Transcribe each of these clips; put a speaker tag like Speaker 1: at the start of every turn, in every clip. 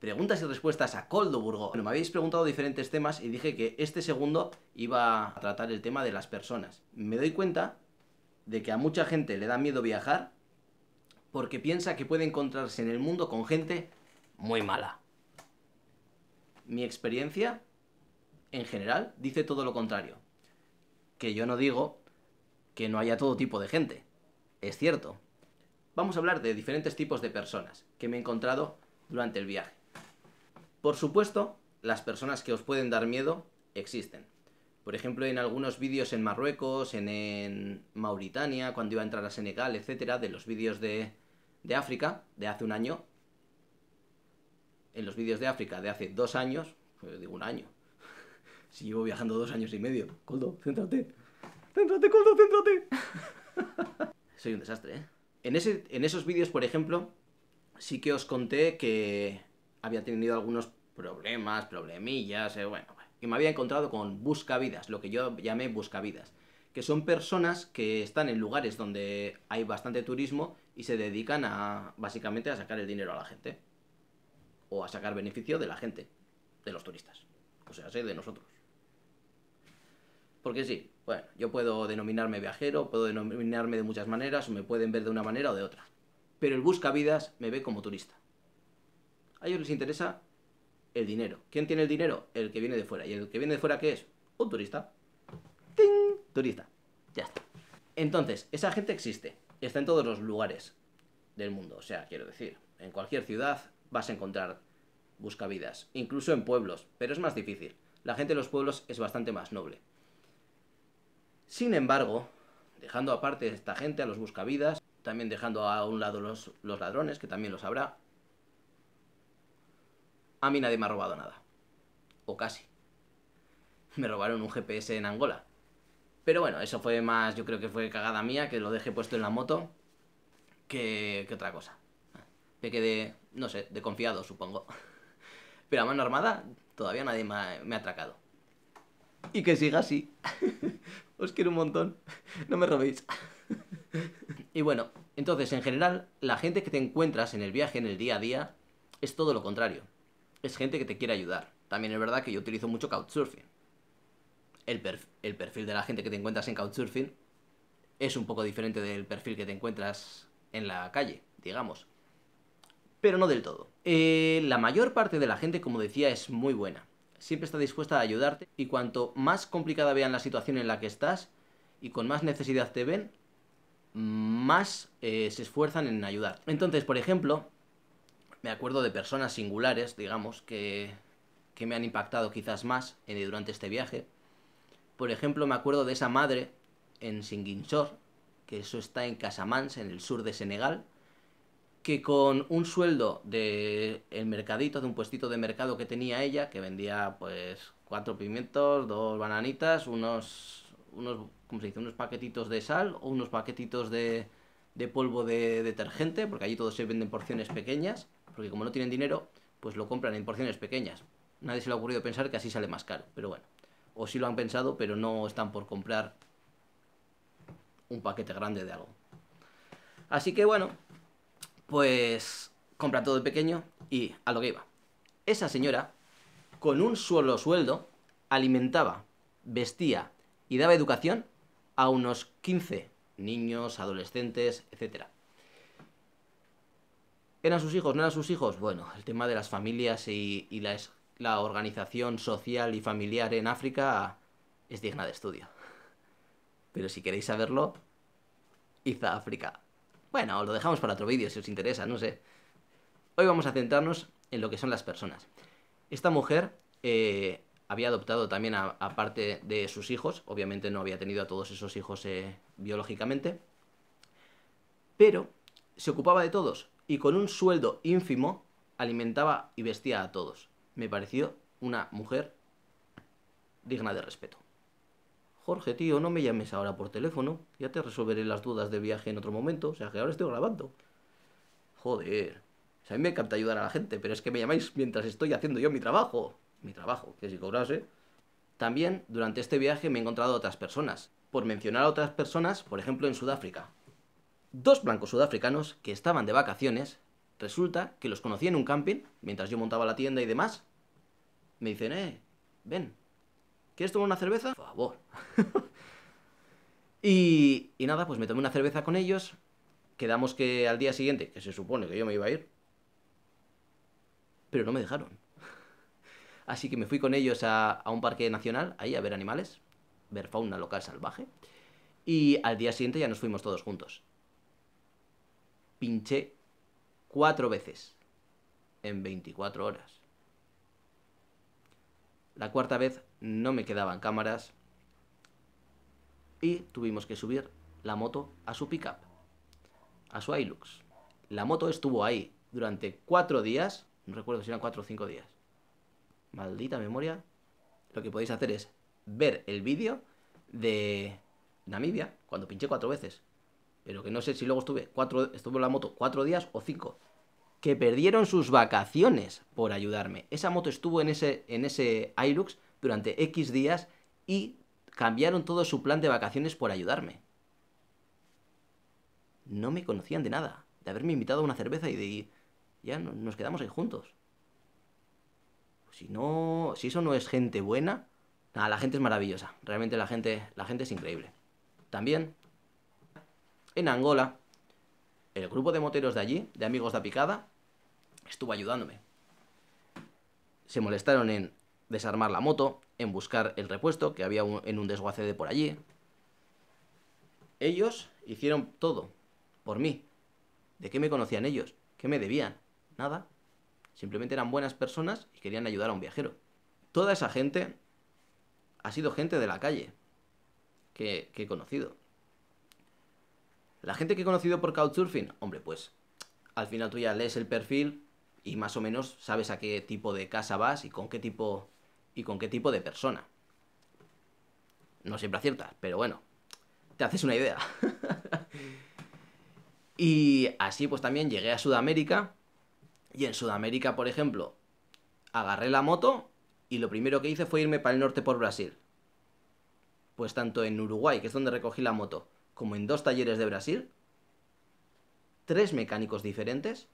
Speaker 1: Preguntas y respuestas a Koldo Burgos. Bueno, me habéis preguntado diferentes temas y dije que este segundo iba a tratar el tema de las personas. Me doy cuenta de que a mucha gente le da miedo viajar porque piensa que puede encontrarse en el mundo con gente muy mala. Mi experiencia, en general, dice todo lo contrario. Que yo no digo que no haya todo tipo de gente. Es cierto. Vamos a hablar de diferentes tipos de personas que me he encontrado durante el viaje. Por supuesto, las personas que os pueden dar miedo existen. Por ejemplo, en algunos vídeos en Marruecos, en Mauritania, cuando iba a entrar a Senegal, etcétera, de los vídeos de África, de hace un año. En los vídeos de África de hace 2 años, pues digo un año. Si llevo viajando 2 años y medio. Koldo, céntrate. Céntrate, Koldo, céntrate. Soy un desastre, ¿eh? En esos vídeos, por ejemplo, sí que os conté que había tenido algunos problemillas, bueno, que me había encontrado con buscavidas, lo que yo llamé buscavidas, que son personas que están en lugares donde hay bastante turismo y se dedican a, básicamente, a sacar el dinero a la gente. O a sacar beneficio de la gente, de los turistas. O sea, de nosotros. Porque sí, bueno, yo puedo denominarme viajero, puedo denominarme de muchas maneras, o me pueden ver de una manera o de otra. Pero el buscavidas me ve como turista. A ellos les interesa el dinero. ¿Quién tiene el dinero? El que viene de fuera. ¿Y el que viene de fuera qué es? Un turista. ¡Ting! Turista. Ya está. Entonces, esa gente existe. Está en todos los lugares del mundo. O sea, quiero decir, en cualquier ciudad vas a encontrar buscavidas. Incluso en pueblos. Pero es más difícil. La gente de los pueblos es bastante más noble. Sin embargo, dejando aparte a esta gente, a los buscavidas, también dejando a un lado los ladrones, que también los habrá, a mí nadie me ha robado nada. O casi. Me robaron un GPS en Angola. Pero bueno, eso fue más, yo creo que fue cagada mía, que lo dejé puesto en la moto, que otra cosa. Me quedé, no sé, de confiado, supongo. Pero a mano armada, todavía nadie me ha atracado. Y que siga así. Os quiero un montón. No me robéis. Y bueno, entonces, en general, la gente que te encuentras en el viaje, en el día a día, es todo lo contrario. Es gente que te quiere ayudar. También es verdad que yo utilizo mucho Couchsurfing. El perfil de la gente que te encuentras en Couchsurfing es un poco diferente del perfil que te encuentras en la calle, digamos. Pero no del todo. La mayor parte de la gente, como decía, es muy buena. Siempre está dispuesta a ayudarte y cuanto más complicada vean la situación en la que estás y con más necesidad te ven, más se esfuerzan en ayudar. Entonces, por ejemplo, me acuerdo de personas singulares, digamos, que me han impactado quizás más durante este viaje. Por ejemplo, me acuerdo de esa madre en Ziguinchor, que eso está en Casamance, en el sur de Senegal, que con un sueldo del mercadito, de un puestito de mercado que tenía ella, que vendía pues 4 pimientos, 2 bananitas, unos ¿cómo se dice? Unos paquetitos de sal o unos paquetitos de polvo de detergente, porque allí todos se venden porciones pequeñas, porque como no tienen dinero, pues lo compran en porciones pequeñas. Nadie se le ha ocurrido pensar que así sale más caro, pero bueno. O sí lo han pensado, pero no están por comprar un paquete grande de algo. Así que bueno, pues compra todo de pequeño y a lo que iba. Esa señora, con un solo sueldo, alimentaba, vestía y daba educación a unos 15 niños, adolescentes, etc. ¿Eran sus hijos? ¿No eran sus hijos? Bueno, el tema de las familias y la organización social y familiar en África es digna de estudio. Pero si queréis saberlo, id a África. Bueno, lo dejamos para otro vídeo si os interesa, no sé. Hoy vamos a centrarnos en lo que son las personas. Esta mujer había adoptado también a parte de sus hijos. Obviamente no había tenido a todos esos hijos biológicamente. Pero se ocupaba de todos. Y con un sueldo ínfimo alimentaba y vestía a todos. Me pareció una mujer digna de respeto. Jorge, tío, no me llames ahora por teléfono. Ya te resolveré las dudas de viaje en otro momento. O sea, que ahora estoy grabando. Joder. O sea, a mí me encanta ayudar a la gente, pero es que me llamáis mientras estoy haciendo yo mi trabajo. Mi trabajo, que si cobrase. También, durante este viaje me he encontrado a otras personas. Por mencionar a otras personas, por ejemplo, en Sudáfrica. 2 blancos sudafricanos que estaban de vacaciones resulta que los conocí en un camping, mientras yo montaba la tienda y demás. Me dicen, ven, ¿quieres tomar una cerveza? Por favor. Y nada, pues me tomé una cerveza con ellos. Quedamos que al día siguiente, que se supone que yo me iba a ir, pero no me dejaron. Así que me fui con ellos a un parque nacional, ahí a ver animales, ver fauna local salvaje. Y al día siguiente ya nos fuimos todos juntos. Pinché 4 veces en 24 horas. La cuarta vez no me quedaban cámaras y tuvimos que subir la moto a su pickup, a su Hilux. La moto estuvo ahí durante 4 días, no recuerdo si eran 4 o 5 días. Maldita memoria. Lo que podéis hacer es ver el vídeo de Namibia, cuando pinché 4 veces. Pero que no sé si luego estuvo en la moto 4 días o 5. Que perdieron sus vacaciones por ayudarme. Esa moto estuvo en ese Hilux durante X días y cambiaron todo su plan de vacaciones por ayudarme. No me conocían de nada, de haberme invitado a una cerveza y de ya nos quedamos ahí juntos. Si eso no es gente buena, nada, la gente es maravillosa. Realmente la gente es increíble. También, en Angola, el grupo de moteros de allí, de Amigos da Picada, estuvo ayudándome. Se molestaron en desarmar la moto, en buscar el repuesto que había en un desguace de por allí. Ellos hicieron todo por mí. ¿De qué me conocían ellos? ¿Qué me debían? Nada. Simplemente eran buenas personas y querían ayudar a un viajero. Toda esa gente ha sido gente de la calle que he conocido. La gente que he conocido por Couchsurfing, hombre, pues al final tú ya lees el perfil y más o menos sabes a qué tipo de casa vas y con qué tipo de persona. No siempre aciertas, pero bueno, te haces una idea. Y así pues también llegué a Sudamérica. Y en Sudamérica, por ejemplo, agarré la moto y lo primero que hice fue irme para el norte por Brasil. Pues tanto en Uruguay, que es donde recogí la moto, como en 2 talleres de Brasil, 3 mecánicos diferentes,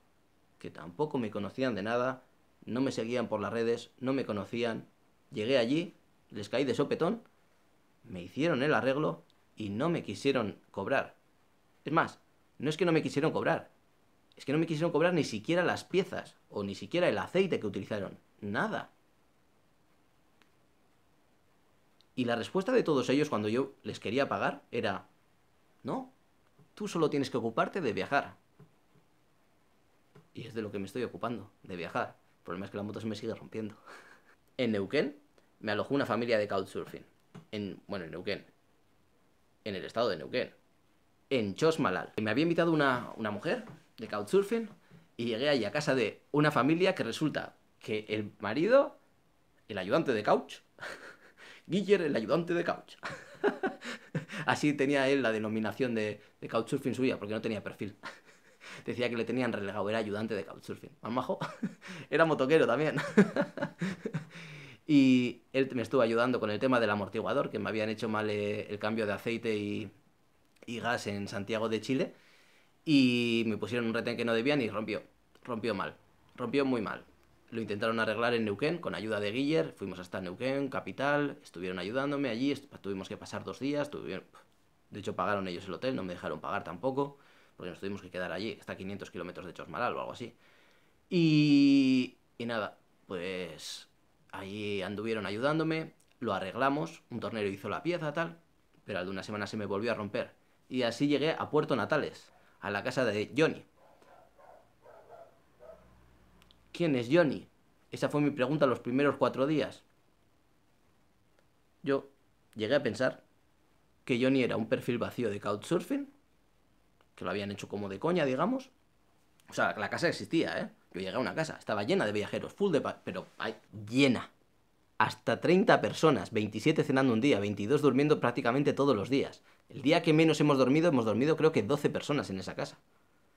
Speaker 1: que tampoco me conocían de nada, no me seguían por las redes, no me conocían. Llegué allí, les caí de sopetón, me hicieron el arreglo y no me quisieron cobrar. Es más, no es que no me quisieron cobrar, es que no me quisieron cobrar ni siquiera las piezas, o ni siquiera el aceite que utilizaron. Nada. Y la respuesta de todos ellos cuando yo les quería pagar era, no, tú solo tienes que ocuparte de viajar. Y es de lo que me estoy ocupando, de viajar. El problema es que la moto se me sigue rompiendo. En Neuquén me alojó una familia de Couchsurfing. En Neuquén. En el estado de Neuquén. En Chosmalal. Me había invitado una mujer de Couchsurfing y llegué ahí a casa de una familia que resulta que el marido, el ayudante de couch, Guiller, el ayudante de couch. Así tenía él la denominación de Couchsurfing suya, porque no tenía perfil. Decía que le tenían relegado, era ayudante de Couchsurfing. Más majo. Era motoquero también. Y él me estuvo ayudando con el tema del amortiguador, que me habían hecho mal el cambio de aceite y gas en Santiago de Chile. Y me pusieron un retén que no debían y rompió. Rompió mal. Rompió muy mal. Lo intentaron arreglar en Neuquén con ayuda de Guiller. Fuimos hasta Neuquén, capital. Estuvieron ayudándome allí. Tuvimos que pasar 2 días. De hecho, pagaron ellos el hotel. No me dejaron pagar tampoco. Porque nos tuvimos que quedar allí. Está a 500 kilómetros de Chosmalal o algo así. Y nada, pues allí anduvieron ayudándome. Lo arreglamos. Un tornero hizo la pieza, tal. Pero al de una semana se me volvió a romper. Y así llegué a Puerto Natales, a la casa de Johnny. ¿Quién es Johnny? Esa fue mi pregunta los primeros 4 días. Yo llegué a pensar que Johnny era un perfil vacío de Couchsurfing, que lo habían hecho como de coña, digamos. O sea, la casa existía, ¿eh? Yo llegué a una casa, estaba llena de viajeros, pero llena. Hasta 30 personas, 27 cenando un día, 22 durmiendo prácticamente todos los días. El día que menos hemos dormido creo que 12 personas en esa casa.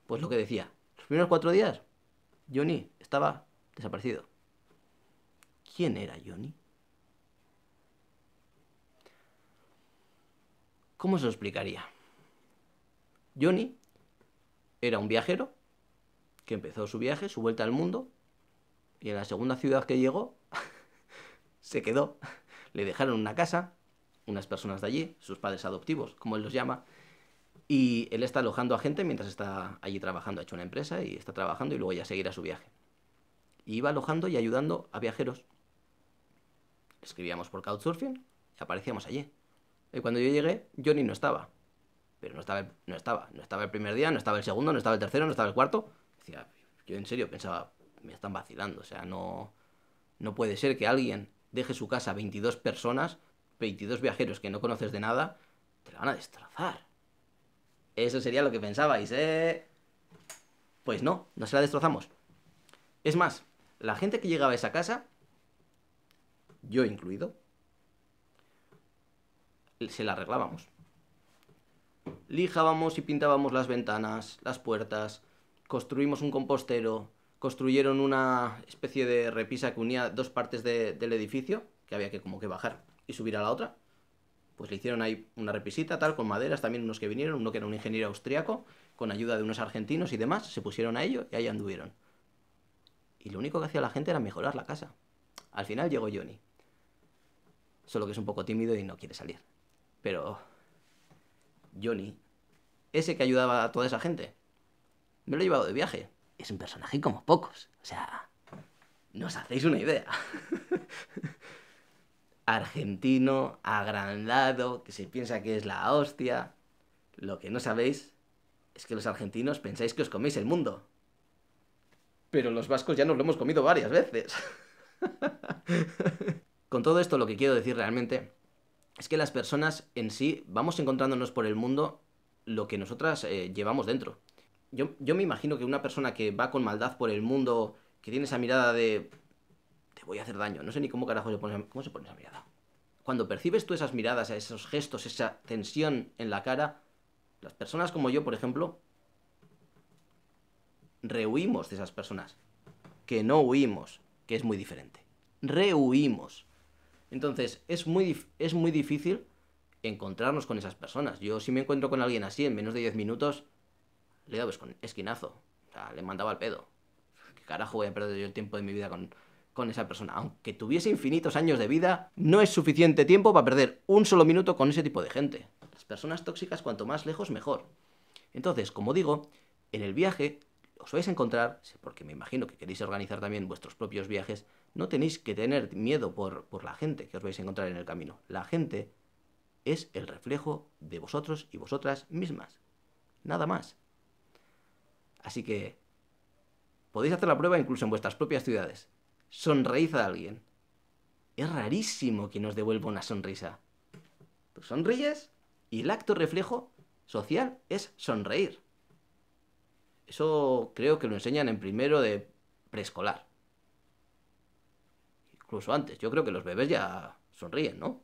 Speaker 1: Pues lo que decía, los primeros 4 días, Johnny estaba desaparecido. ¿Quién era Johnny? ¿Cómo se lo explicaría? Johnny era un viajero que empezó su viaje, su vuelta al mundo, y en la segunda ciudad que llegó, se quedó. Le dejaron una casa, unas personas de allí, sus padres adoptivos, como él los llama, y él está alojando a gente mientras está allí trabajando. Ha hecho una empresa y está trabajando y luego ya seguirá su viaje. Y iba alojando y ayudando a viajeros. Escribíamos por Couchsurfing y aparecíamos allí. Y cuando yo llegué, Johnny no estaba. Pero no estaba el primer día, no estaba el segundo, no estaba el tercero, no estaba el cuarto. Decía, yo en serio pensaba, me están vacilando. O sea, no puede ser que alguien deje su casa a 22 personas, 22 viajeros que no conoces de nada, te la van a destrozar. Eso sería lo que pensabais, ¿eh? Pues no se la destrozamos. Es más, la gente que llegaba a esa casa, yo incluido, se la arreglábamos. Lijábamos y pintábamos las ventanas, las puertas, construimos un compostero, construyeron una especie de repisa que unía dos partes del edificio, que había que como que bajar y subir a la otra. Pues le hicieron ahí una repisita, tal, con maderas, también unos que vinieron, uno que era un ingeniero austriaco, con ayuda de unos argentinos y demás, se pusieron a ello y ahí anduvieron. Y lo único que hacía la gente era mejorar la casa. Al final llegó Johnny. Solo que es un poco tímido y no quiere salir. Pero Johnny, ese que ayudaba a toda esa gente, me lo he llevado de viaje. Es un personaje como pocos. O sea, no os hacéis una idea. Argentino, agrandado, que se piensa que es la hostia. Lo que no sabéis es que los argentinos pensáis que os coméis el mundo. Pero los vascos ya nos lo hemos comido varias veces. Con todo esto lo que quiero decir realmente es que las personas en sí vamos encontrándonos por el mundo lo que nosotras llevamos dentro. Yo me imagino que una persona que va con maldad por el mundo, que tiene esa mirada de te voy a hacer daño, no sé ni cómo carajo cómo se pone esa mirada. Cuando percibes tú esas miradas, esos gestos, esa tensión en la cara, las personas como yo, por ejemplo, rehuimos de esas personas. Que no huimos, que es muy diferente. Rehuimos. Entonces, es muy difícil encontrarnos con esas personas. Yo si me encuentro con alguien así en menos de 10 minutos, le he dado esquinazo. O sea, le mandaba al pedo. ¿Qué carajo voy a perder yo el tiempo de mi vida con esa persona? Aunque tuviese infinitos años de vida, no es suficiente tiempo para perder un solo minuto con ese tipo de gente. Las personas tóxicas, cuanto más lejos, mejor. Entonces, como digo, en el viaje os vais a encontrar, porque me imagino que queréis organizar también vuestros propios viajes, no tenéis que tener miedo por la gente que os vais a encontrar en el camino. La gente es el reflejo de vosotros y vosotras mismas. Nada más. Así que podéis hacer la prueba incluso en vuestras propias ciudades. Sonreíd a alguien. Es rarísimo que nos devuelva una sonrisa. Tú sonríes y el acto reflejo social es sonreír. Eso creo que lo enseñan en primero de preescolar. Incluso antes. Yo creo que los bebés ya sonríen, ¿no?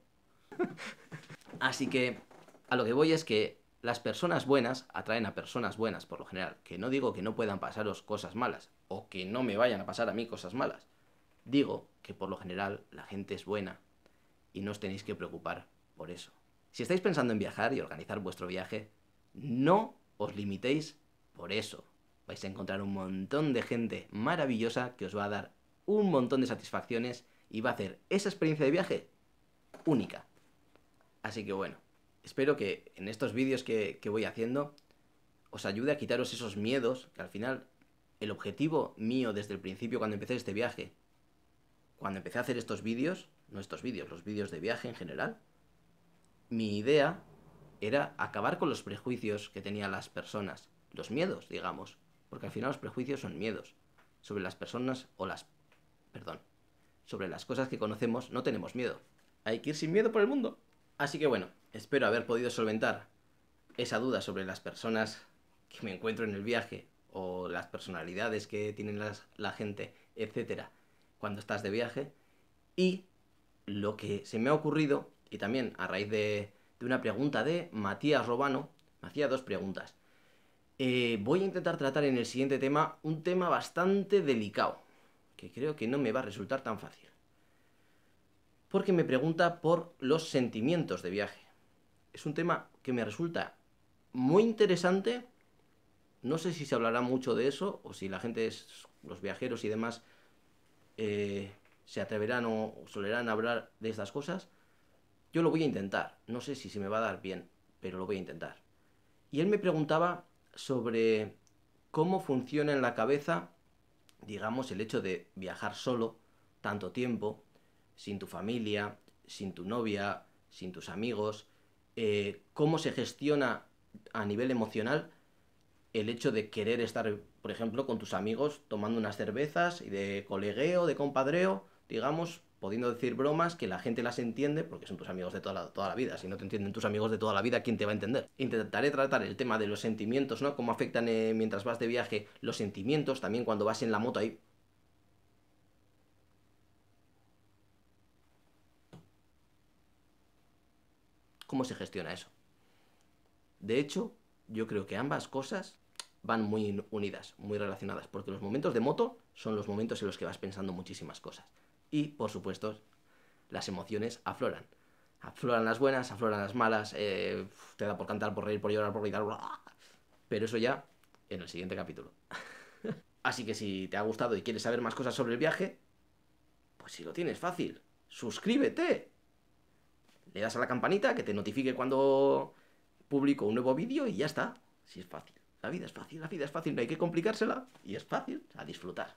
Speaker 1: Así que a lo que voy es que las personas buenas atraen a personas buenas, por lo general. Que no digo que no puedan pasaros cosas malas, o que no me vayan a pasar a mí cosas malas. Digo que por lo general la gente es buena y no os tenéis que preocupar por eso. Si estáis pensando en viajar y organizar vuestro viaje, no os limitéis por eso. Vais a encontrar un montón de gente maravillosa que os va a dar un montón de satisfacciones y va a hacer esa experiencia de viaje única. Así que bueno, espero que en estos vídeos que voy haciendo os ayude a quitaros esos miedos, que al final el objetivo mío desde el principio cuando empecé este viaje, cuando empecé a hacer estos vídeos, no estos vídeos, los vídeos de viaje en general, mi idea era acabar con los prejuicios que tenían las personas, los miedos, digamos, porque al final los prejuicios son miedos. Sobre las personas sobre las cosas que conocemos no tenemos miedo. Hay que ir sin miedo por el mundo. Así que bueno, espero haber podido solventar esa duda sobre las personas que me encuentro en el viaje o las personalidades que tienen la gente, etcétera, cuando estás de viaje. Y lo que se me ha ocurrido, y también a raíz de una pregunta de Matías Robano, me hacía dos preguntas. Voy a intentar tratar en el siguiente tema un tema bastante delicado, que creo que no me va a resultar tan fácil. Porque me pregunta por los sentimientos de viaje. Es un tema que me resulta muy interesante, No sé si se hablará mucho de eso o si la gente, los viajeros y demás, se atreverán o solerán hablar de estas cosas. Yo lo voy a intentar. No sé si se me va a dar bien, pero lo voy a intentar. Y él me preguntaba sobre cómo funciona en la cabeza, digamos, el hecho de viajar solo tanto tiempo, sin tu familia, sin tu novia, sin tus amigos, cómo se gestiona a nivel emocional el hecho de querer estar, por ejemplo, con tus amigos tomando unas cervezas y de colegueo, de compadreo, digamos, pudiendo decir bromas que la gente las entiende porque son tus amigos de toda la vida. Si no te entienden tus amigos de toda la vida, ¿quién te va a entender? Intentaré tratar el tema de los sentimientos, ¿no? Cómo afectan mientras vas de viaje los sentimientos, también cuando vas en la moto ahí. ¿Cómo se gestiona eso? De hecho, yo creo que ambas cosas van muy unidas, muy relacionadas, porque los momentos de moto son los momentos en los que vas pensando muchísimas cosas. Y, por supuesto, las emociones afloran. Afloran las buenas, afloran las malas, te da por cantar, por reír, por llorar, por gritar. Pero eso ya en el siguiente capítulo. Así que si te ha gustado y quieres saber más cosas sobre el viaje, pues si lo tienes fácil, suscríbete. Le das a la campanita que te notifique cuando publico un nuevo vídeo y ya está. Si es fácil. La vida es fácil, la vida es fácil, no hay que complicársela. Y es fácil, a disfrutar.